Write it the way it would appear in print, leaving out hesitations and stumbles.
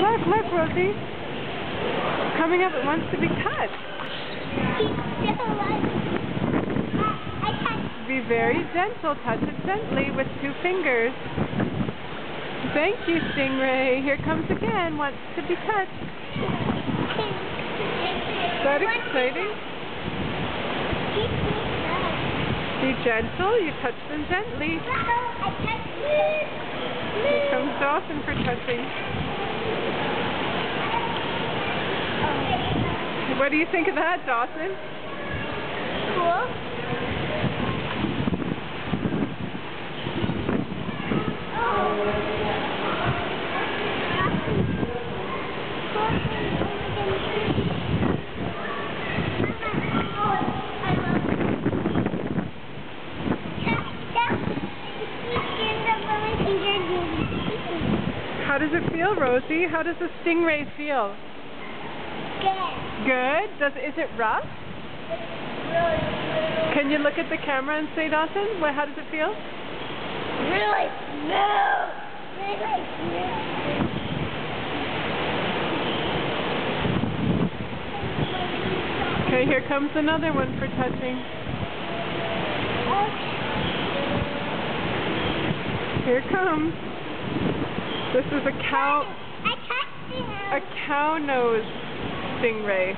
Look, Rosie. Coming up, it wants to be touched. Be very gentle. Touch it gently with 2 fingers. Thank you, Stingray. Here comes again. Wants to be touched. Is that exciting? Be gentle. You touch them gently. Here comes Dawson for touching. What do you think of that, Dawson? Cool. How does it feel, Rosie? How does the stingray feel? Good. Good? Is it rough? Can you look at the camera and say, Dawson, how does it feel? Really smooth. Really smooth. Okay, here comes another one for touching. Here it comes. This is a cow nose stingray.